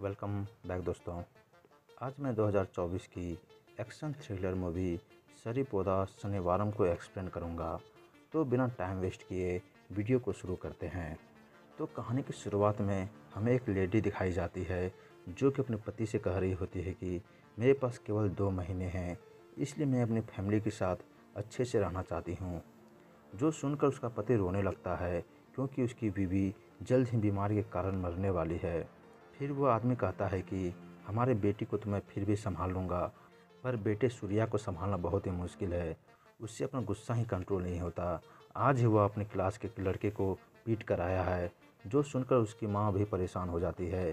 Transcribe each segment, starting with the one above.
Welcome back दोस्तों। आज मैं 2024 की एक्शन थ्रिलर मूवी सरिपोदा शनिवारम को एक्सप्लेन करूंगा। तो बिना टाइम वेस्ट किए वीडियो को शुरू करते हैं। तो कहानी की शुरुआत में हमें एक लेडी दिखाई जाती है जो कि अपने पति से कह रही होती है कि मेरे पास केवल 2 महीने हैं, इसलिए मैं अपनी फैमिली के साथ अच्छे से रहना चाहती हूँ। जो सुनकर उसका पति रोने लगता है क्योंकि उसकी बीवी जल्द ही बीमारी के कारण मरने वाली है। फिर वो आदमी कहता है कि हमारे बेटी को तो मैं फिर भी संभाल लूँगा, पर बेटे सूर्या को संभालना बहुत ही मुश्किल है। उससे अपना गुस्सा ही कंट्रोल नहीं होता। आज ही वह अपनी क्लास के लड़के को पीट कर आया है। जो सुनकर उसकी माँ भी परेशान हो जाती है।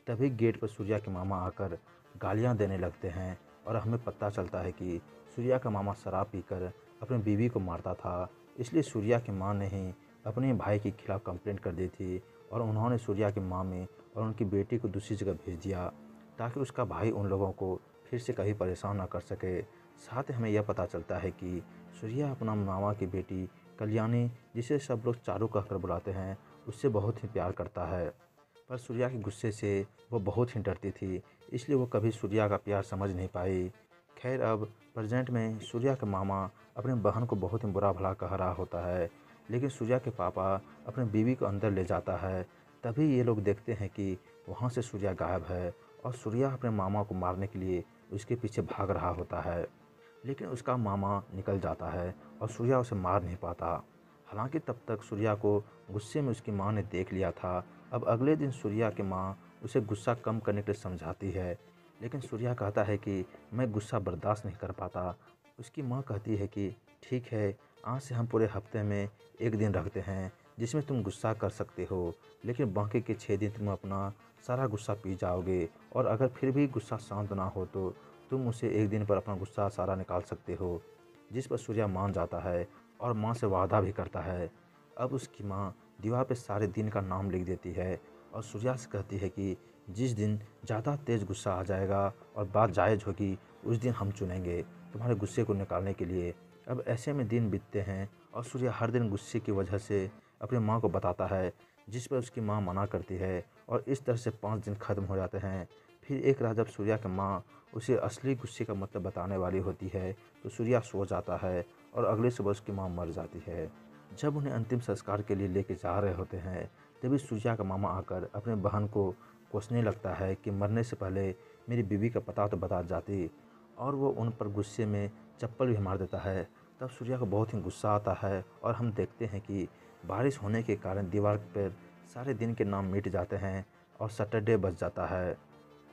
तभी गेट पर सूर्या के मामा आकर गालियाँ देने लगते हैं और हमें पता चलता है कि सूर्या का मामा शराब पीकर अपनी बीवी को मारता था। इसलिए सूर्या की माँ ने ही अपने भाई के खिलाफ़ कंप्लेंट कर दी थी और उन्होंने सूर्या की माँ में और उनकी बेटी को दूसरी जगह भेज दिया ताकि उसका भाई उन लोगों को फिर से कभी परेशान ना कर सके। साथ ही हमें यह पता चलता है कि सूर्या अपना मामा की बेटी कल्याणी, जिसे सब लोग चारू कहकर बुलाते हैं, उससे बहुत ही प्यार करता है। पर सूर्या के गुस्से से वो बहुत ही डरती थी, इसलिए वो कभी सूर्या का प्यार समझ नहीं पाई। खैर, अब प्रेजेंट में सूर्या के मामा अपनी बहन को बहुत ही बुरा भला कह रहा होता है, लेकिन सूर्या के पापा अपनी बीवी को अंदर ले जाता है। तभी ये लोग देखते हैं कि वहाँ से सूर्या गायब है और सूर्या अपने मामा को मारने के लिए उसके पीछे भाग रहा होता है, लेकिन उसका मामा निकल जाता है और सूर्या उसे मार नहीं पाता। हालांकि तब तक सूर्या को गुस्से में उसकी माँ ने देख लिया था। अब अगले दिन सूर्या की माँ उसे गुस्सा कम करने के लिए समझाती है, लेकिन सूर्या कहता है कि मैं गुस्सा बर्दाश्त नहीं कर पाता। उसकी माँ कहती है कि ठीक है, आज से हम पूरे हफ्ते में एक दिन रखते हैं जिसमें तुम गुस्सा कर सकते हो, लेकिन बाकी के 6 दिन तुम अपना सारा गुस्सा पी जाओगे और अगर फिर भी गुस्सा शांत ना हो तो तुम उसे एक दिन पर अपना गुस्सा सारा निकाल सकते हो। जिस पर सूर्या मान जाता है और माँ से वादा भी करता है। अब उसकी माँ दीवार पे सारे दिन का नाम लिख देती है और सूर्या से कहती है कि जिस दिन ज़्यादा तेज़ गुस्सा आ जाएगा और बात जायज़ होगी, उस दिन हम चुनेंगे तुम्हारे गुस्से को निकालने के लिए। अब ऐसे में दिन बीतते हैं और सूर्या हर दिन गुस्से की वजह से अपनी माँ को बताता है, जिस पर उसकी माँ मना करती है और इस तरह से 5 दिन ख़त्म हो जाते हैं। फिर एक रात जब सूर्या की माँ उसे असली गुस्से का मतलब बताने वाली होती है तो सूर्या सो जाता है और अगली सुबह उसकी माँ मर जाती है। जब उन्हें अंतिम संस्कार के लिए लेके जा रहे होते हैं तभी सूर्या का मामा आकर अपने बहन को कोसने लगता है कि मरने से पहले मेरी बीवी का पता तो बता जाती, और वो उन पर गुस्से में चप्पल भी मार देता है। तब सूर्या को बहुत ही गुस्सा आता है और हम देखते हैं कि बारिश होने के कारण दीवार पर सारे दिन के नाम मिट जाते हैं और सैटरडे बच जाता है।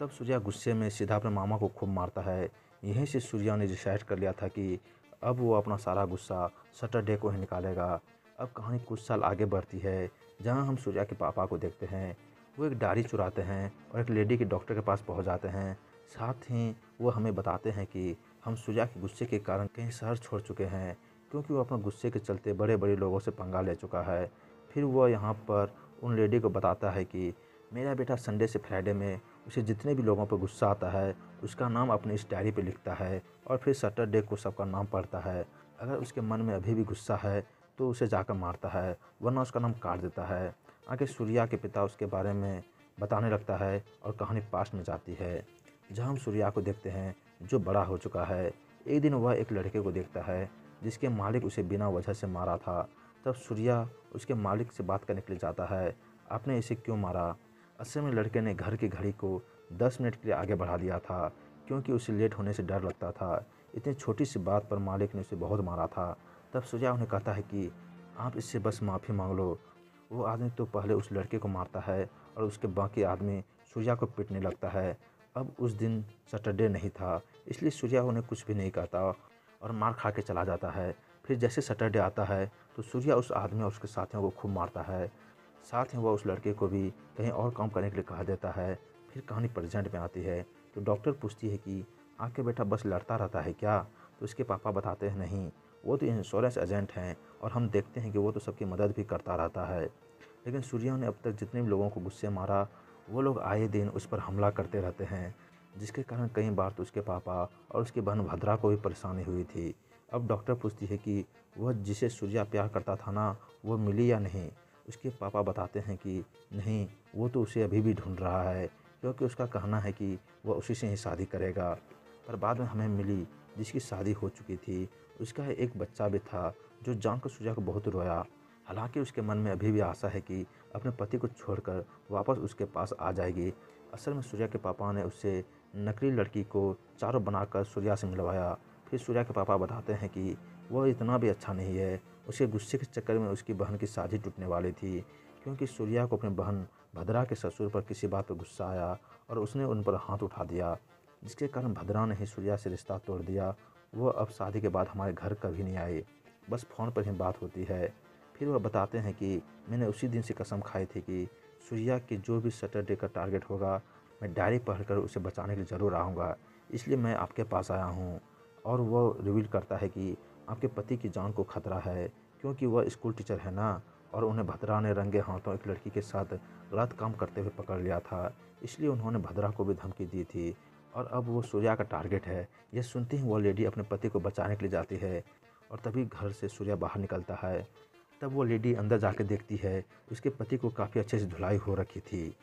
तब सूर्या गुस्से में सीधा अपने मामा को खूब मारता है। यहीं से सूर्या ने डिसाइड कर लिया था कि अब वो अपना सारा गुस्सा सैटरडे को ही निकालेगा। अब कहानी कुछ साल आगे बढ़ती है, जहां हम सूर्या के पापा को देखते हैं। वो एक डायरी चुराते हैं और एक लेडी के डॉक्टर के पास पहुंच जाते हैं। साथ ही वो हमें बताते हैं कि हम सूर्या के गुस्से के कारण कहीं शहर छोड़ चुके हैं, क्योंकि वो अपने गुस्से के चलते बड़े बड़े लोगों से पंगा ले चुका है। फिर वो यहाँ पर उन लेडी को बताता है कि मेरा बेटा संडे से फ्राइडे में उसे जितने भी लोगों पर गुस्सा आता है उसका नाम अपनी इस डायरी पे लिखता है और फिर सैटरडे को सबका नाम पढ़ता है। अगर उसके मन में अभी भी गुस्सा है तो उसे जाकर मारता है, वरना उसका नाम काट देता है। आगे सूर्या के पिता उसके बारे में बताने लगता है और कहानी पास्ट में जाती है, जहाँ हम सूर्या को देखते हैं जो बड़ा हो चुका है। एक दिन वह एक लड़के को देखता है जिसके मालिक उसे बिना वजह से मारा था। तब सूर्या उसके मालिक से बात करने के लिए जाता है, आपने इसे क्यों मारा? असल में लड़के ने घर की घड़ी को 10 मिनट के लिए आगे बढ़ा दिया था, क्योंकि उसे लेट होने से डर लगता था। इतनी छोटी सी बात पर मालिक ने उसे बहुत मारा था। तब सूर्या उन्हें कहता है कि आप इससे बस माफ़ी मांग लो। वो आदमी तो पहले उस लड़के को मारता है और उसके बाकी आदमी सूर्या को पीटने लगता है। अब उस दिन सैटरडे नहीं था, इसलिए सूर्या उन्हें कुछ भी नहीं कहता और मार खा के चला जाता है। फिर जैसे सैटरडे आता है तो सूर्या उस आदमी और उसके साथियों को खूब मारता है। साथ ही वह उस लड़के को भी कहीं और काम करने के लिए कहा देता है। फिर कहानी प्रेजेंट में आती है तो डॉक्टर पूछती है कि आपके बेटा बस लड़ता रहता है क्या? तो उसके पापा बताते हैं नहीं, वो तो इंश्योरेंस एजेंट हैं और हम देखते हैं कि वो तो सबकी मदद भी करता रहता है। लेकिन सूर्या ने अब तक जितने भी लोगों को गुस्से मारा वो लोग आए दिन उस पर हमला करते रहते हैं, जिसके कारण कई बार तो उसके पापा और उसकी बहन भद्रा को भी परेशानी हुई थी। अब डॉक्टर पूछती है कि वह जिसे सूर्या प्यार करता था ना, वो मिली या नहीं? उसके पापा बताते हैं कि नहीं, वो तो उसे अभी भी ढूंढ रहा है, क्योंकि उसका कहना है कि वह उसी से ही शादी करेगा। पर बाद में हमें मिली जिसकी शादी हो चुकी थी, उसका एक बच्चा भी था जो जानकर सूर्या को बहुत रोया। हालांकि उसके मन में अभी भी आशा है कि अपने पति को छोड़कर वापस उसके पास आ जाएगी। असल में सूर्या के पापा ने उससे नकली लड़की को चारों बनाकर सूर्या से मिलवाया। फिर सूर्या के पापा बताते हैं कि वह इतना भी अच्छा नहीं है। उसके गुस्से के चक्कर में उसकी बहन की शादी टूटने वाली थी, क्योंकि सूर्या को अपनी बहन भद्रा के ससुर पर किसी बात पर गुस्सा आया और उसने उन पर हाथ उठा दिया, जिसके कारण भद्रा ने ही सूर्या से रिश्ता तोड़ दिया। वह अब शादी के बाद हमारे घर कभी नहीं आई, बस फ़ोन पर ही बात होती है। फिर वह बताते हैं कि मैंने उसी दिन से कसम खाई थी कि सूर्या की जो भी सैटरडे का टारगेट होगा, मैं डायरी पढ़कर उसे बचाने के लिए ज़रूर आऊँगा, इसलिए मैं आपके पास आया हूँ। और वो रिवील करता है कि आपके पति की जान को खतरा है, क्योंकि वह स्कूल टीचर है ना, और उन्हें भद्रा ने रंगे हाथों एक लड़की के साथ गलत काम करते हुए पकड़ लिया था, इसलिए उन्होंने भद्रा को भी धमकी दी थी और अब वो सूर्या का टारगेट है। यह सुनते ही वो लेडी अपने पति को बचाने के लिए जाती है और तभी घर से सूर्या बाहर निकलता है। तब वो लेडी अंदर जाके देखती है उसके पति को काफ़ी अच्छे से धुलाई हो रखी थी।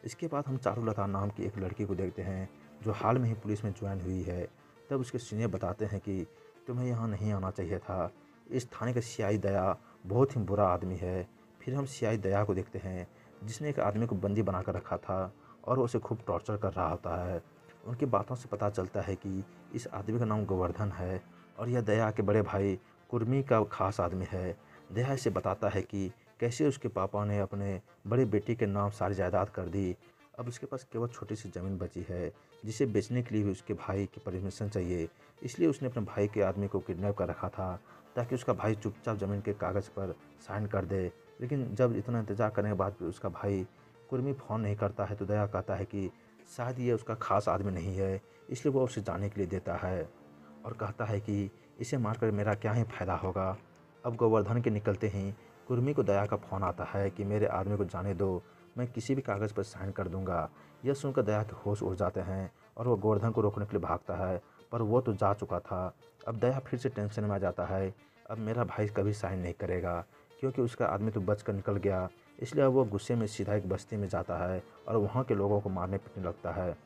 इसके बाद हम चारुलता नाम की एक लड़की को देखते हैं जो हाल में ही पुलिस में ज्वाइन हुई है। तब उसके सीनियर बताते हैं कि तुम्हें यहाँ नहीं आना चाहिए था, इस थाने का सीआई दया बहुत ही बुरा आदमी है। फिर हम सीआई दया को देखते हैं जिसने एक आदमी को बंदी बना कर रखा था और वो उसे खूब टॉर्चर कर रहा होता है। उनकी बातों से पता चलता है कि इस आदमी का नाम गोवर्धन है और यह दया के बड़े भाई कुर्मी का खास आदमी है। दया इसे बताता है कि कैसे उसके पापा ने अपने बड़े बेटे के नाम सारी जायदाद कर दी। अब उसके पास केवल छोटी सी ज़मीन बची है जिसे बेचने के लिए भी उसके भाई की परमिशन चाहिए, इसलिए उसने अपने भाई के आदमी को किडनैप कर रखा था ताकि उसका भाई चुपचाप ज़मीन के कागज़ पर साइन कर दे। लेकिन जब इतना इंतज़ार करने के बाद भी उसका भाई कुर्मी फ़ोन नहीं करता है तो दया कहता है कि शायद ये उसका खास आदमी नहीं है, इसलिए वो उसे जाने के लिए देता है और कहता है कि इसे मारकर मेरा क्या ही फ़ायदा होगा। अब गोवर्धन के निकलते ही कुर्मी को दया का फ़ोन आता है कि मेरे आदमी को जाने दो, मैं किसी भी कागज़ पर साइन कर दूंगा। यह सुनकर दया के होश उड़ जाते हैं और वह गोवर्धन को रोकने के लिए भागता है, पर वो तो जा चुका था। अब दया फिर से टेंशन में आ जाता है, अब मेरा भाई कभी साइन नहीं करेगा क्योंकि उसका आदमी तो बच कर निकल गया। इसलिए अब वो गुस्से में सीधा एक बस्ती में जाता है और वहाँ के लोगों को मारने पीटने लगता है।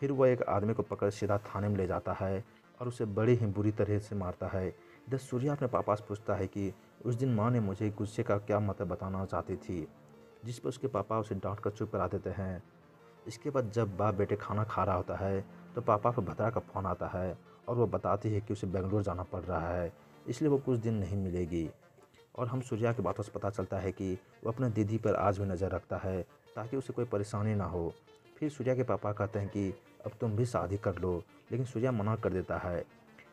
फिर वह एक आदमी को पकड़ सीधा थाने में ले जाता है और उसे बड़ी ही बुरी तरह से मारता है। इधर सूर्या अपने पापा से पूछता है कि उस दिन माँ ने मुझे गुस्से का क्या मतलब बताना चाहती थी, जिस पर उसके पापा उसे डांट कर चुप करा देते हैं। इसके बाद जब बाप बेटे खाना खा रहा होता है तो पापा को भद्रा का फ़ोन आता है और वो बताती है कि उसे बेंगलोर जाना पड़ रहा है, इसलिए वो कुछ दिन नहीं मिलेगी। और हम सूर्या की बातों से पता चलता है कि वो अपने दीदी पर आज भी नज़र रखता है ताकि उसे कोई परेशानी ना हो। फिर सूर्या के पापा कहते हैं कि अब तुम भी शादी कर लो, लेकिन सूर्या मना कर देता है।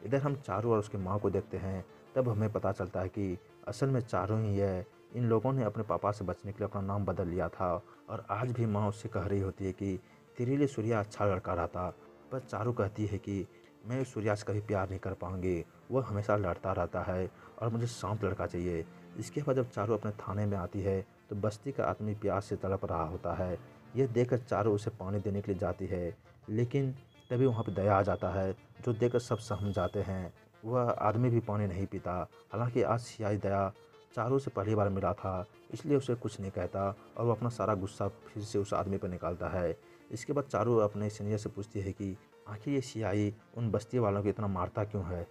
इधर हम चारू और उसकी माँ को देखते हैं, तब हमें पता चलता है कि असल में चारू ही है। इन लोगों ने अपने पापा से बचने के लिए अपना नाम बदल लिया था और आज भी माँ उससे कह रही होती है कि तेरे लिए सूर्या अच्छा लड़का रहता। पर चारू कहती है कि मैं सूर्या से कभी प्यार नहीं कर पाऊंगी, वह हमेशा लड़ता रहता है और मुझे शांत लड़का चाहिए। इसके बाद जब चारू अपने थाने में आती है तो बस्ती का आदमी प्यास से तड़प रहा होता है। यह देखकर चारू उसे पानी देने के लिए जाती है, लेकिन तभी वहाँ पर दया आ जाता है जो देखकर सब सहम जाते हैं। वह आदमी भी पानी नहीं पीता। हालांकि आज सियाई दया चारू से पहली बार मिला था, इसलिए उसे कुछ नहीं कहता और वो अपना सारा गुस्सा फिर से उस आदमी पर निकालता है। इसके बाद चारू अपने सीनियर से पूछती है कि आखिर ये सियाई उन बस्ती वालों को इतना मारता क्यों है,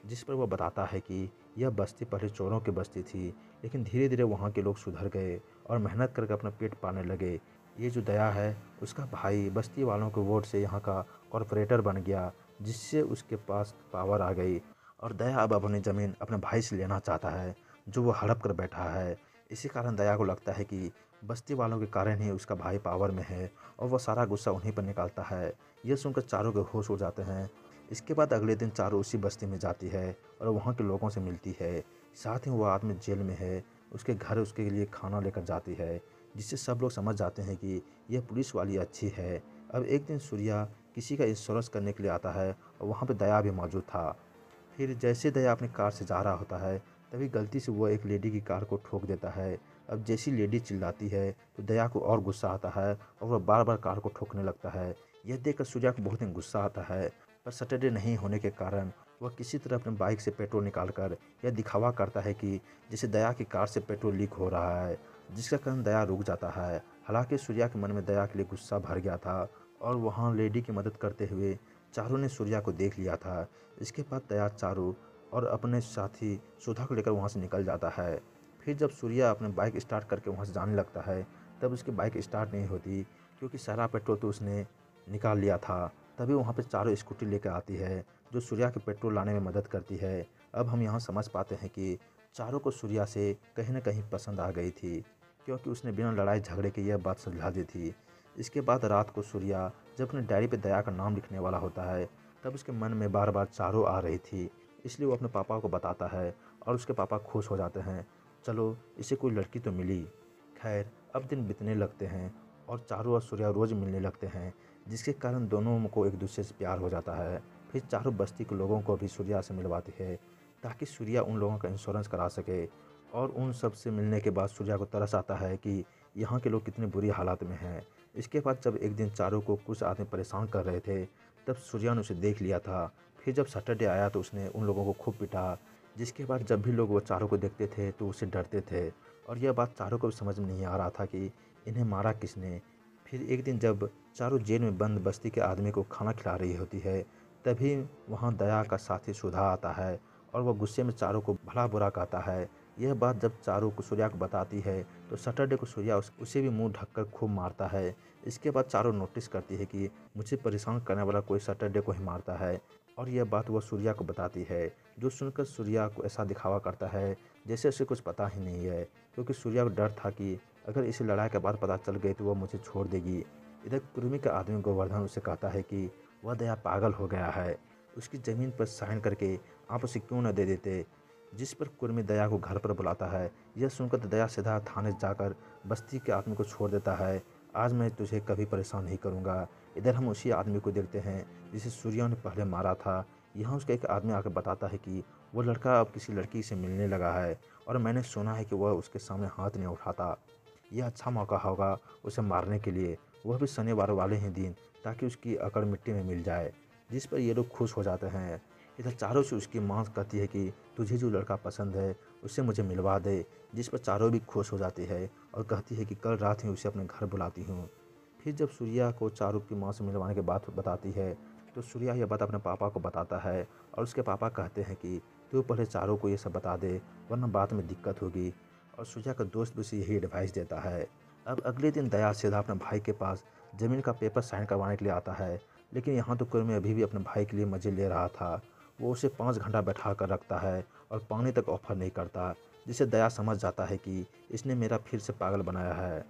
जिस पर वह बताता है कि यह बस्ती पहले चोरों की बस्ती थी, लेकिन धीरे धीरे वहाँ के लोग सुधर गए और मेहनत करके अपना पेट पालने लगे। ये जो दया है उसका भाई बस्ती वालों के वोट से यहाँ का कॉरपोरेटर बन गया, जिससे उसके पास पावर आ गई और दया अब अपनी ज़मीन अपने भाई से लेना चाहता है जो वो हड़प कर बैठा है। इसी कारण दया को लगता है कि बस्ती वालों के कारण ही उसका भाई पावर में है और वह सारा गुस्सा उन्हीं पर निकालता है। यह सुनकर चारों के होश उड़ जाते हैं। इसके बाद अगले दिन चारू उसी बस्ती में जाती है और वहाँ के लोगों से मिलती है। साथ ही वो आदमी जेल में है, उसके घर उसके लिए खाना लेकर जाती है, जिससे सब लोग समझ जाते हैं कि यह पुलिस वाली अच्छी है। अब एक दिन सूर्या किसी का इंश्योरेंस करने के लिए आता है और वहाँ पे दया भी मौजूद था। फिर जैसे दया अपनी कार से जा रहा होता है तभी गलती से वो एक लेडी की कार को ठोक देता है। अब जैसी लेडी चिल्लाती है तो दया को और गुस्सा आता है और वह बार बार कार को ठोकने लगता है। यह देखकर सूर्या को बहुत ही गुस्सा आता है, पर सैटरडे नहीं होने के कारण वह किसी तरह अपने बाइक से पेट्रोल निकालकर यह दिखावा करता है कि जैसे दया की कार से पेट्रोल लीक हो रहा है, जिसका कारण दया रुक जाता है। हालांकि सूर्या के मन में दया के लिए गुस्सा भर गया था और वहाँ लेडी की मदद करते हुए चारू ने सूर्या को देख लिया था। इसके बाद दया, चारू और अपने साथी सुधा को लेकर वहाँ से निकल जाता है। फिर जब सूर्या अपने बाइक स्टार्ट करके वहाँ से जाने लगता है, तब उसकी बाइक स्टार्ट नहीं होती, क्योंकि सारा पेट्रोल तो उसने निकाल लिया था। तभी वहाँ पे चारू स्कूटी लेकर आती है, जो सूर्या के पेट्रोल लाने में मदद करती है। अब हम यहाँ समझ पाते हैं कि चारू को सूर्या से कहीं न कहीं पसंद आ गई थी, क्योंकि उसने बिना लड़ाई झगड़े के यह बात समझा दी थी। इसके बाद रात को सूर्या जब अपने डायरी पे दया का नाम लिखने वाला होता है, तब उसके मन में बार बार चारू आ रही थी। इसलिए वो अपने पापा को बताता है और उसके पापा खुश हो जाते हैं। चलो, इसे कोई लड़की तो मिली। खैर, अब दिन बीतने लगते हैं और चारू और सूर्या रोज़ मिलने लगते हैं, जिसके कारण दोनों को एक दूसरे से प्यार हो जाता है। फिर चारू बस्ती के लोगों को भी सूर्या से मिलवाती है, ताकि सूर्या उन लोगों का इंश्योरेंस करा सके। और उन सब से मिलने के बाद सूर्या को तरस आता है कि यहाँ के लोग कितने बुरी हालात में हैं। इसके बाद जब एक दिन चारू को कुछ आदमी परेशान कर रहे थे, तब सूर्या ने उसे देख लिया था। फिर जब सैटरडे आया तो उसने उन लोगों को खूब पिटा, जिसके बाद जब भी लोग वो चारू को देखते थे तो उससे डरते थे। और यह बात चारू को भी समझ में नहीं आ रहा था कि इन्हें मारा किसने। फिर एक दिन जब चारू जेल में बंद बस्ती के आदमी को खाना खिला रही होती है, तभी वहाँ दया का साथी सुधा आता है और वह गुस्से में चारू को भला बुरा कहता है। यह बात जब चारू को सूर्या को बताती है, तो सैटरडे को सूर्या उसे भी मुंह ढककर खूब मारता है। इसके बाद चारू नोटिस करती है कि मुझे परेशान करने वाला कोई सैटरडे को ही मारता है, और यह बात वह सूर्या को बताती है, जो सुनकर सूर्या को ऐसा दिखावा करता है जैसे उसे कुछ पता ही नहीं है, क्योंकि सूर्या को डर था कि अगर इसे लड़ाई के बाद पता चल गई तो वह मुझे छोड़ देगी। इधर कुर्मी का आदमी गोवर्धन उसे कहता है कि वह दया पागल हो गया है, उसकी ज़मीन पर साइन करके आप उसे क्यों न दे देते। जिस पर कुर्मी दया को घर पर बुलाता है। यह सुनकर दया सीधा थाने जाकर बस्ती के आदमी को छोड़ देता है। आज मैं तुझे कभी परेशान नहीं करूँगा। इधर हम उसी आदमी को देखते हैं जिसे सूर्या ने पहले मारा था। यहाँ उसका एक आदमी आकर बताता है कि वो लड़का अब किसी लड़की से मिलने लगा है, और मैंने सुना है कि वह उसके सामने हाथ नहीं उठाता। यह अच्छा मौका होगा उसे मारने के लिए, वह भी शनिवार वाले ही दिन, ताकि उसकी अकड़ मिट्टी में मिल जाए। जिस पर ये लोग खुश हो जाते हैं। इधर चारों से उसकी माँ कहती है कि तुझे जो लड़का पसंद है उससे मुझे मिलवा दे, जिस पर चारों भी खुश हो जाती है और कहती है कि कल रात ही उसे अपने घर बुलाती हूँ। फिर जब सूर्या को चारू की माँ से मिलवाने की बात बताती है, तो सूर्या यह बात अपने पापा को बताता है, और उसके पापा कहते हैं कि तू पहले चारू को ये सब बता दे, वरना बाद में दिक्कत होगी। और सूर्या का दोस्त भी उसे यही एडवाइस देता है। अब अगले दिन दया सीधा अपने भाई के पास ज़मीन का पेपर साइन करवाने के लिए आता है, लेकिन यहाँ तो कुर्मी अभी भी अपने भाई के लिए मज़े ले रहा था। वो उसे 5 घंटा बैठा कर रखता है और पानी तक ऑफर नहीं करता, जिससे दया समझ जाता है कि इसने मेरा फिर से पागल बनाया है,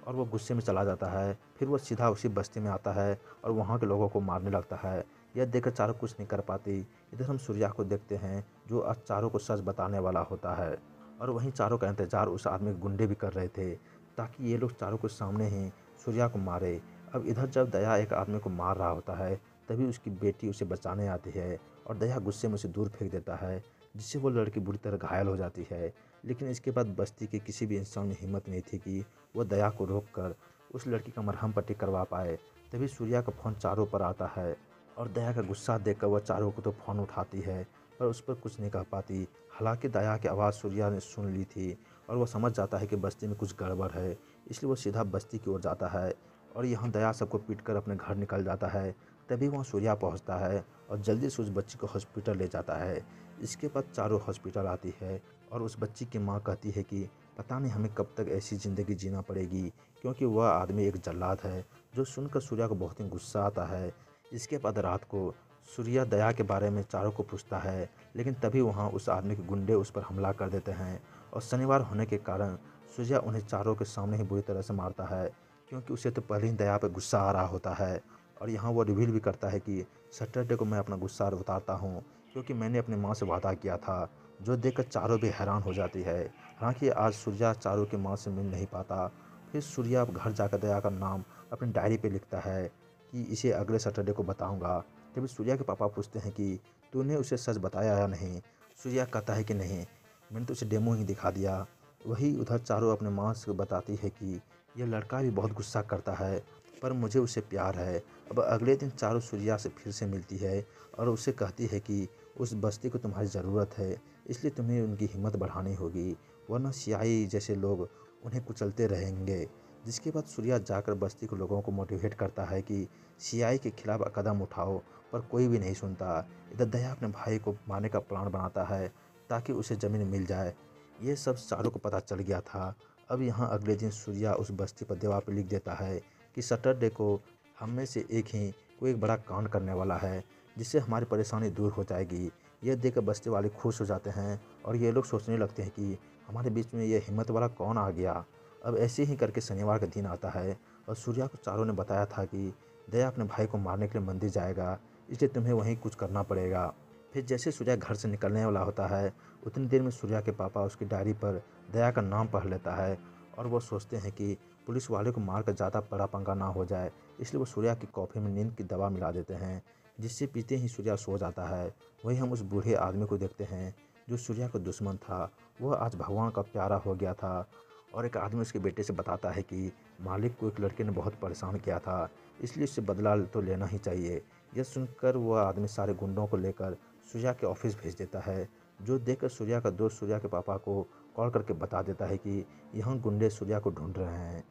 और वो गुस्से में चला जाता है। फिर वो सीधा उसी बस्ती में आता है और वहाँ के लोगों को मारने लगता है। यह देखकर चारू कुछ नहीं कर पाती। इधर हम सूर्या को देखते हैं, जो आज चारू को सच बताने वाला होता है, और वहीं चारू का इंतजार उस आदमी के गुंडे भी कर रहे थे, ताकि ये लोग चारू के सामने ही सूर्या को मारे। अब इधर जब दया एक आदमी को मार रहा होता है, तभी उसकी बेटी उसे बचाने आती है, और दया गुस्से में उसे दूर फेंक देता है, जिससे वो लड़की बुरी तरह घायल हो जाती है। लेकिन इसके बाद बस्ती के किसी भी इंसान में हिम्मत नहीं थी कि वह दया को रोककर उस लड़की का मरहम पट्टी करवा पाए। तभी सूर्या का फ़ोन चारू पर आता है, और दया का गुस्सा देखकर वह चारू को तो फ़ोन उठाती है, पर उस पर कुछ नहीं कह पाती। हालांकि दया की आवाज़ सूर्या ने सुन ली थी, और वह समझ जाता है कि बस्ती में कुछ गड़बड़ है, इसलिए वो सीधा बस्ती की ओर जाता है, और यहाँ दया सबको पीटकर अपने घर निकल जाता है। तभी वहाँ सूर्या पहुँचता है और जल्दी से उस बच्ची को हॉस्पिटल ले जाता है। इसके बाद चारू हॉस्पिटल आती है, और उस बच्ची की माँ कहती है कि पता नहीं हमें कब तक ऐसी ज़िंदगी जीना पड़ेगी, क्योंकि वह आदमी एक जल्लाद है। जो सुनकर सूर्या को बहुत ही गुस्सा आता है। इसके बाद रात को सूर्या दया के बारे में चारू को पूछता है, लेकिन तभी वहाँ उस आदमी के गुंडे उस पर हमला कर देते हैं, और शनिवार होने के कारण सूर्या उन्हें चारों के सामने ही बुरी तरह से मारता है, क्योंकि उसे तो पहले ही दया पर गुस्सा आ रहा होता है। और यहाँ वो रिवील भी करता है कि सैटरडे को मैं अपना गुस्सा उतारता हूँ, क्योंकि मैंने अपनी माँ से वादा किया था, जो देखकर चारों भी हैरान हो जाती है। हालांकि आज सूर्या चारों की माँ से मिल नहीं पाता। फिर सूर्या अब घर जाकर दया का नाम अपनी डायरी पे लिखता है कि इसे अगले सैटरडे को बताऊंगा। तभी सूर्या के पापा पूछते हैं कि तूने उसे सच बताया या नहीं। सूर्या कहता है कि नहीं, मैंने तो उसे डेमो ही दिखा दिया। वही उधर चारों अपने माँ से बताती है कि यह लड़का भी बहुत गुस्सा करता है, पर मुझे उससे प्यार है। अब अगले दिन चारों सूर्या से फिर से मिलती है, और उसे कहती है कि उस बस्ती को तुम्हारी ज़रूरत है, इसलिए तुम्हें उनकी हिम्मत बढ़ानी होगी, वरना सियाही जैसे लोग उन्हें कुचलते रहेंगे। जिसके बाद सूर्या जाकर बस्ती के लोगों को मोटिवेट करता है कि सीआई के खिलाफ कदम उठाओ, पर कोई भी नहीं सुनता। इधर दया अपने भाई को मारने का प्लान बनाता है ताकि उसे ज़मीन मिल जाए। ये सब चारों को पता चल गया था। अब यहाँ अगले दिन सूर्या उस बस्ती पर दीवार पर लिख देता है कि सैटरडे को हम में से एक ही कोई एक बड़ा कांड करने वाला है, जिससे हमारी परेशानी दूर हो जाएगी। यह देखकर बस्ती वाले खुश हो जाते हैं और ये लोग सोचने लगते हैं कि हमारे बीच में ये हिम्मत वाला कौन आ गया। अब ऐसे ही करके शनिवार का दिन आता है और सूर्या को चारों ने बताया था कि दया अपने भाई को मारने के लिए मंदिर जाएगा, इसलिए तुम्हें वहीं कुछ करना पड़ेगा। फिर जैसे सूर्या घर से निकलने वाला होता है, उतनी देर में सूर्या के पापा उसकी डायरी पर दया का नाम पढ़ लेता है और वो सोचते हैं कि पुलिस वाले को मार कर ज़्यादा बड़ा पंगा ना हो जाए, इसलिए वो सूर्या की कॉफ़ी में नींद की दवा मिला देते हैं, जिससे पीते ही सूर्या सो जाता है। वहीं हम उस बूढ़े आदमी को देखते हैं जो सूर्या का दुश्मन था। वह आज भगवान का प्यारा हो गया था और एक आदमी उसके बेटे से बताता है कि मालिक को एक लड़के ने बहुत परेशान किया था, इसलिए उससे बदला तो लेना ही चाहिए। यह सुनकर वह आदमी सारे गुंडों को लेकर सूर्या के ऑफिस भेज देता है, जो देखकर सूर्या का दोस्त सूर्या के पापा को कॉल करके बता देता है कि यहाँ गुंडे सूर्या को ढूंढ रहे हैं,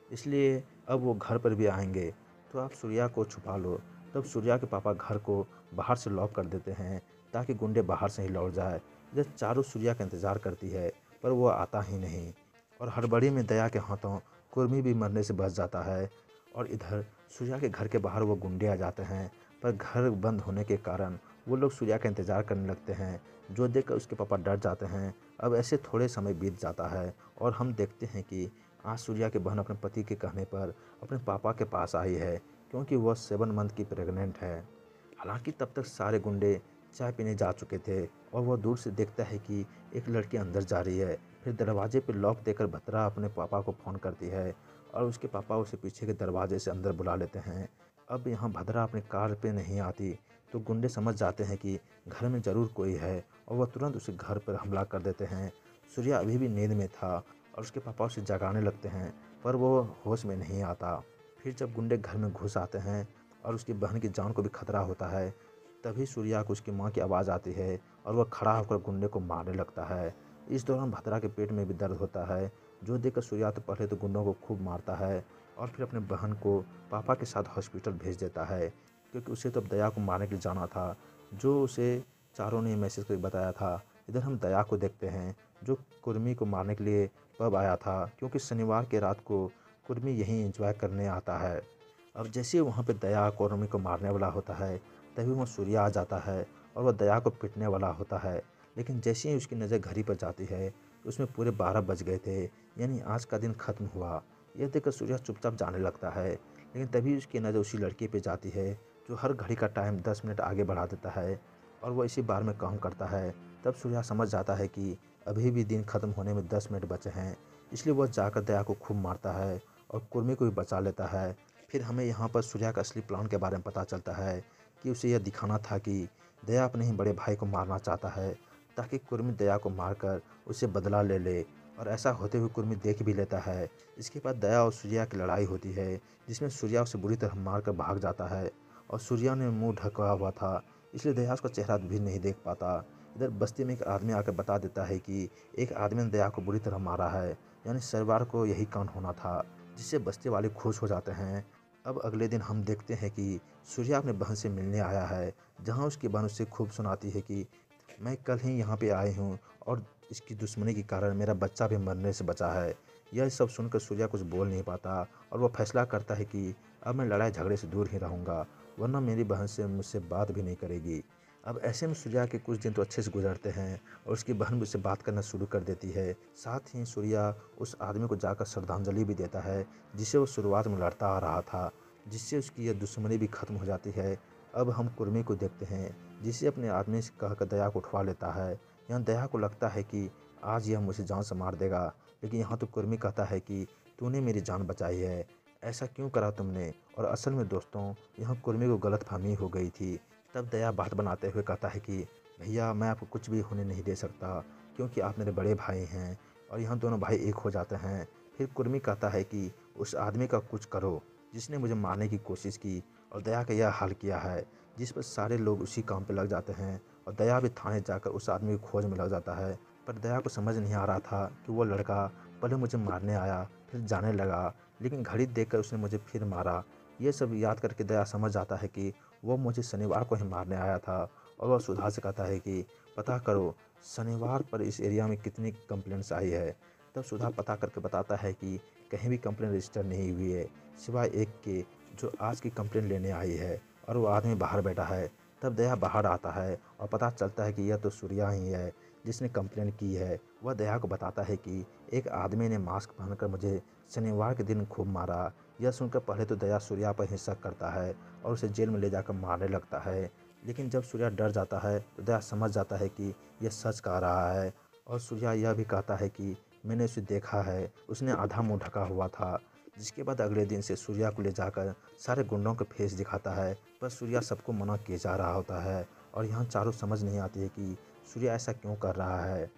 इसलिए अब वो घर पर भी आएंगे, तो आप सूर्या को छुपा लो। तब सूर्या के पापा घर को बाहर से लॉक कर देते हैं ताकि गुंडे बाहर से ही लौट जाए। इधर चारों सूर्या का इंतज़ार करती है, पर वो आता ही नहीं और हड़बड़ी में दया के हाथों कुर्मी भी मरने से बच जाता है। और इधर सूर्या के घर के बाहर वो गुंडे आ जाते हैं, पर घर बंद होने के कारण वो लोग सूर्या का इंतज़ार करने लगते हैं, जो देखकर उसके पापा डर जाते हैं। अब ऐसे थोड़े समय बीत जाता है और हम देखते हैं कि आज सूर्या की बहन अपने पति के कहने पर अपने पापा के पास आई है, क्योंकि वह 7 मंथ की प्रेग्नेंट है। हालांकि तब तक सारे गुंडे चाय पीने जा चुके थे और वह दूर से देखता है कि एक लड़की अंदर जा रही है। फिर दरवाजे पर लॉक देकर भद्रा अपने पापा को फ़ोन करती है और उसके पापा उसे पीछे के दरवाजे से अंदर बुला लेते हैं। अब यहाँ भद्रा अपनी कार पे नहीं आती तो गुंडे समझ जाते हैं कि घर में ज़रूर कोई है और वह तुरंत उसे घर पर हमला कर देते हैं। सूर्या अभी भी नींद में था और उसके पापा उसे जगाने लगते हैं, पर वो होश में नहीं आता। फिर जब गुंडे घर में घुस आते हैं और उसकी बहन की जान को भी खतरा होता है, तभी सूर्या को उसकी माँ की आवाज़ आती है और वह खड़ा होकर गुंडे को मारने लगता है। इस दौरान भद्रा के पेट में भी दर्द होता है, जो देखकर सूर्या तो पहले तो गुंडों को खूब मारता है और फिर अपने बहन को पापा के साथ हॉस्पिटल भेज देता है, क्योंकि उसे तो अब दया को मारने के लिए जाना था, जो उसे चारों ने मैसेज करके बताया था। इधर हम दया को देखते हैं जो कुर्मी को मारने के लिए पब आया था, क्योंकि शनिवार के रात को कुर्मी यहीं एंजॉय करने आता है। अब जैसे ही वहाँ पे दया कुर्मी को मारने वाला होता है, तभी वहाँ सूर्या आ जाता है और वह दया को पीटने वाला होता है। लेकिन जैसे ही उसकी नज़र घड़ी पर जाती है तो उसमें पूरे 12 बज गए थे, यानी आज का दिन ख़त्म हुआ। यह देखकर सूर्या चुपचाप जाने लगता है, लेकिन तभी उसकी नज़र उसी लड़की पे जाती है जो हर घड़ी का टाइम 10 मिनट आगे बढ़ा देता है और वह इसी बार में काम करता है। तब सूर्या समझ जाता है कि अभी भी दिन ख़त्म होने में 10 मिनट बचे हैं, इसलिए वह जाकर दया को खूब मारता है और कुर्मी को भी बचा लेता है। फिर हमें यहाँ पर सूर्या का असली प्लान के बारे में पता चलता है कि उसे यह दिखाना था कि दया अपने ही बड़े भाई को मारना चाहता है, ताकि कुर्मी दया को मारकर उससे बदला ले ले, और ऐसा होते हुए कुर्मी देख भी लेता है। इसके बाद दया और सूर्या की लड़ाई होती है, जिसमें सूर्या उसे बुरी तरह मारकर भाग जाता है और सूर्या ने मुंह ढका हुआ था, इसलिए दया उसका चेहरा भी नहीं देख पाता। इधर बस्ती में एक आदमी आकर बता देता है कि एक आदमी ने दया को बुरी तरह मारा है, यानी शनिवार को यही कांड होना था, जिससे बस्ती वाले खुश हो जाते हैं। अब अगले दिन हम देखते हैं कि सूर्या अपने बहन से मिलने आया है, जहां उसकी बहन उससे खूब सुनाती है कि मैं कल ही यहाँ पे आई हूँ और इसकी दुश्मनी के कारण मेरा बच्चा भी मरने से बचा है। यह सब सुनकर सूर्या कुछ बोल नहीं पाता और वह फैसला करता है कि अब मैं लड़ाई झगड़े से दूर ही रहूँगा, वरना मेरी बहन से मुझसे बात भी नहीं करेगी। अब ऐसे में सूर्या के कुछ दिन तो अच्छे से गुजरते हैं और उसकी बहन भी उससे बात करना शुरू कर देती है। साथ ही सूर्या उस आदमी को जाकर श्रद्धांजलि भी देता है, जिसे वो शुरुआत में लड़ता आ रहा था, जिससे उसकी यह दुश्मनी भी खत्म हो जाती है। अब हम कुर्मी को देखते हैं, जिसे अपने आदमी से कहकर दया को उठवा लेता है। यहाँ दया को लगता है कि आज यह मुझे जान से मार देगा, लेकिन यहाँ तो कुर्मी कहता है कि तूने मेरी जान बचाई है, ऐसा क्यों करा तुमने। और असल में दोस्तों, यहाँ कुर्मी को गलतफहमी हो गई थी। तब दया बात बनाते हुए कहता है कि भैया मैं आपको कुछ भी होने नहीं दे सकता, क्योंकि आप मेरे बड़े भाई हैं। और यहाँ दोनों भाई एक हो जाते हैं। फिर कुर्मी कहता है कि उस आदमी का कुछ करो जिसने मुझे मारने की कोशिश की और दया का यह हाल किया है, जिस पर सारे लोग उसी काम पे लग जाते हैं और दया भी थाने जाकर उस आदमी की खोज में लग जाता है। पर दया को समझ नहीं आ रहा था कि वो लड़का पहले मुझे मारने आया फिर जाने लगा, लेकिन घड़ी देखकर उसने मुझे फिर मारा। ये सब याद करके दया समझ जाता है कि वो मुझे शनिवार को ही मारने आया था और वह सुधा से कहता है कि पता करो शनिवार पर इस एरिया में कितनी कंप्लेंट्स आई है। तब सुधा पता करके बताता है कि कहीं भी कंप्लेंट रजिस्टर नहीं हुई है सिवाय एक के जो आज की कंप्लेंट लेने आई है और वो आदमी बाहर बैठा है। तब दया बाहर आता है और पता चलता है कि यह तो सूर्या ही है जिसने कंप्लेंट की है। वह दया को बताता है कि एक आदमी ने मास्क पहनकर मुझे शनिवार के दिन खूब मारा। यह सुनकर पहले तो दया सूर्या पर ही शक करता है और उसे जेल में ले जाकर मारने लगता है। लेकिन जब सूर्या डर जाता है तो दया समझ जाता है कि यह सच कह रहा है और सूर्या यह भी कहता है कि मैंने उसे देखा है, उसने आधा मुंह ढका हुआ था। जिसके बाद अगले दिन से सूर्या को ले जाकर सारे गुंडों के फेस दिखाता है, पर सूर्या सबको मना किए जा रहा होता है और यहाँ चारों समझ नहीं आती है कि सूर्या ऐसा क्यों कर रहा है।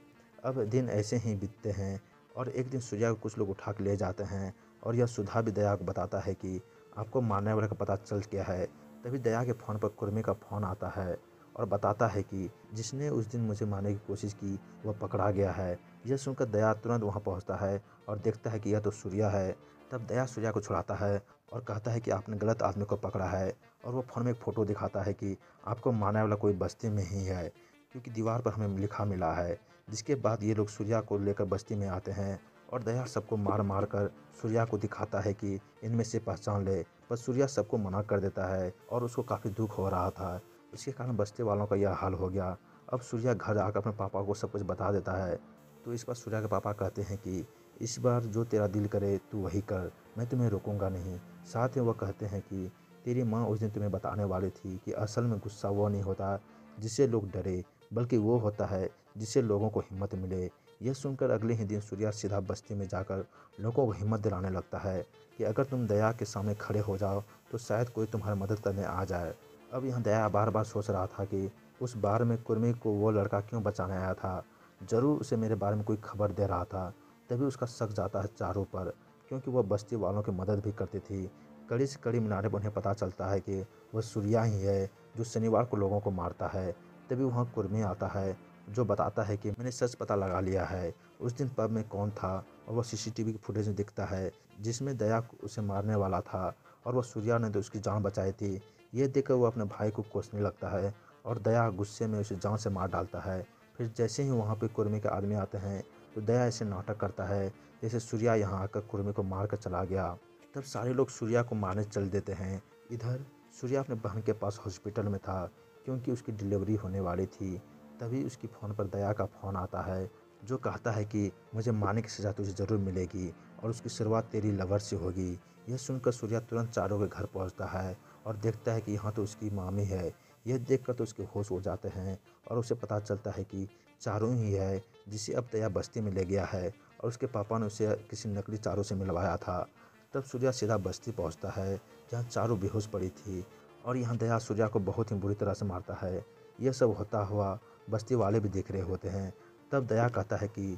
अब दिन ऐसे ही बीतते हैं और एक दिन सूर्या को कुछ लोग उठा के ले जाते हैं और यह सुधा भी दया को बताता है कि आपको मारने वाले का पता चल गया है। तभी दया के फ़ोन पर कुर्मी का फ़ोन आता है और बताता है कि जिसने उस दिन मुझे मारने की कोशिश की वह पकड़ा गया है। यह सुनकर दया तुरंत वहाँ पहुँचता है और देखता है कि यह तो सूर्या है। तब दया सूर्या को छुड़ाता है और कहता है कि आपने गलत आदमी को पकड़ा है और वो फ़ोन में एक फ़ोटो दिखाता है कि आपको मारने वाला कोई बस्ती में ही है क्योंकि दीवार पर हमें लिखा मिला है। जिसके बाद ये लोग सूर्या को लेकर बस्ती में आते हैं और दया सबको मार मार कर सूर्या को दिखाता है कि इनमें से पहचान ले, पर सूर्या सबको मना कर देता है और उसको काफ़ी दुख हो रहा था। इसके कारण बस्ती वालों का यह हाल हो गया। अब सूर्या घर आकर अपने पापा को सब कुछ बता देता है। तो इस बार सूर्या के पापा कहते हैं कि इस बार जो तेरा दिल करे तू वही कर, मैं तुम्हें रोकूंगा नहीं। साथ में वह कहते हैं कि तेरी माँ उस दिन तुम्हें बताने वाली थी कि असल में गुस्सा वो नहीं होता जिससे लोग डरे, बल्कि वो होता है जिससे लोगों को हिम्मत मिले। यह सुनकर अगले ही दिन सूर्या सीधा बस्ती में जाकर लोगों को हिम्मत दिलाने लगता है कि अगर तुम दया के सामने खड़े हो जाओ तो शायद कोई तुम्हारी मदद करने आ जाए। अब यहाँ दया बार बार सोच रहा था कि उस बार में कुर्मी को वो लड़का क्यों बचाने आया था। ज़रूर उसे मेरे बारे में कोई खबर दे रहा था। तभी उसका शक जाता है चारों पर, क्योंकि वह बस्ती वालों की मदद भी करती थी। कड़ी से कड़ी मिलाने पर उन्हें पता चलता है कि वह सूर्या ही है जो शनिवार को लोगों को मारता है। तभी वहाँ कुर्मी आता है जो बताता है कि मैंने सच पता लगा लिया है उस दिन पब में कौन था, और वह सीसीटीवी की फुटेज में दिखता है जिसमें दया उसे मारने वाला था और वह सूर्या ने तो उसकी जान बचाई थी। ये देखकर वो अपने भाई को कोसने लगता है और दया गुस्से में उसे जान से मार डालता है। फिर जैसे ही वहाँ पे कुर्मी के आदमी आते हैं तो दया ऐसे नाटक करता है जैसे सूर्या यहाँ आकर कुर्मी को मार कर चला गया। तब सारे लोग सूर्या को मारने चल देते हैं। इधर सूर्या अपने बहन के पास हॉस्पिटल में था क्योंकि उसकी डिलीवरी होने वाली थी। तभी उसकी फ़ोन पर दया का फ़ोन आता है जो कहता है कि मुझे मारने की सज़ा तुझे ज़रूर मिलेगी और उसकी शुरुआत तेरी लवर से होगी। यह सुनकर सूर्या तुरंत चारों के घर पहुंचता है और देखता है कि यहाँ तो उसकी मामी है। यह देखकर तो उसके होश उड़ जाते हैं और उसे पता चलता है कि चारों ही है जिसे अब दया बस्ती में ले गया है और उसके पापा ने उसे किसी नकली चारों से मिलवाया था। तब सूर्या सीधा बस्ती पहुंचता है जहाँ चारों बेहोश पड़ी थी और यहाँ दया सूर्या को बहुत ही बुरी तरह से मारता है। यह सब होता हुआ बस्ती वाले भी देख रहे होते हैं। तब दया कहता है कि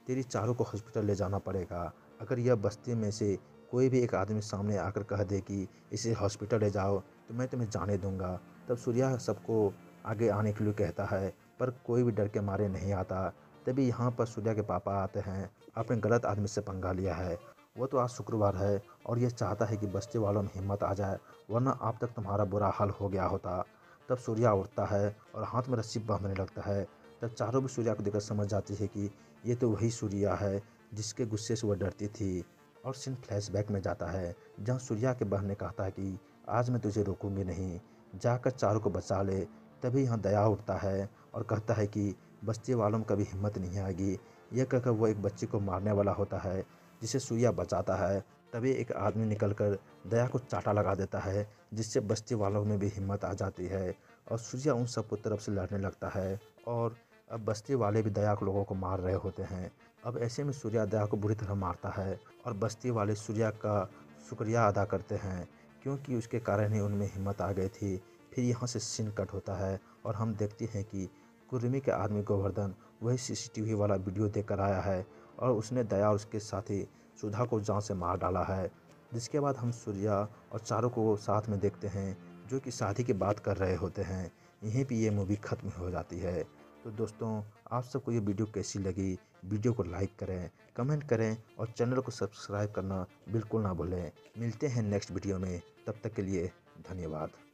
तेरी चारों को हॉस्पिटल ले जाना पड़ेगा। अगर यह बस्ती में से कोई भी एक आदमी सामने आकर कह दे कि इसे हॉस्पिटल ले जाओ तो मैं तुम्हें जाने दूंगा। तब सूर्या सबको आगे आने के लिए कहता है पर कोई भी डर के मारे नहीं आता। तभी यहाँ पर सूर्या के पापा आते हैं। आपने गलत आदमी से पंगा लिया है। वो तो आज शुक्रवार है और यह चाहता है कि बस्ती वालों में हिम्मत आ जाए, वरना अब तक तुम्हारा बुरा हाल हो गया होता। तब सूर्या उठता है और हाथ में रस्सी बांधने लगता है। तब चारों भी सूर्या को देखकर समझ जाती है कि ये तो वही सूर्या है जिसके गुस्से से वह डरती थी। और सीन फ्लैशबैक में जाता है जहाँ सूर्या के बहन ने कहता है कि आज मैं तुझे रोकूंगी नहीं, जाकर चारों को बचा ले। तभी यहाँ दया उठता है और कहता है कि बस्ती वालों में कभी हिम्मत नहीं आएगी। यह कहकर वो एक बच्ची को मारने वाला होता है जिसे सूर्या बचाता है। तभी एक आदमी निकलकर दया को चाटा लगा देता है जिससे बस्ती वालों में भी हिम्मत आ जाती है और सूर्या उन सबको तरफ से लड़ने लगता है। और अब बस्ती वाले भी दया को लोगों को मार रहे होते हैं। अब ऐसे में सूर्या दया को बुरी तरह मारता है और बस्ती वाले सूर्या का शुक्रिया अदा करते हैं क्योंकि उसके कारण ही उनमें हिम्मत आ गई थी। फिर यहाँ से सीन कट होता है और हम देखते हैं कि कुर्मी के आदमी गोवर्धन वही सीसीटीवी वाला वीडियो देखकर आया है और उसने दया और उसके साथी सुधा को जान से मार डाला है। जिसके बाद हम सूर्या और चारों को साथ में देखते हैं जो कि शादी की बात कर रहे होते हैं। यहीं पे ये मूवी ख़त्म हो जाती है। तो दोस्तों, आप सबको ये वीडियो कैसी लगी वीडियो को लाइक करें, कमेंट करें और चैनल को सब्सक्राइब करना बिल्कुल ना भूलें। मिलते हैं नेक्स्ट वीडियो में, तब तक के लिए धन्यवाद।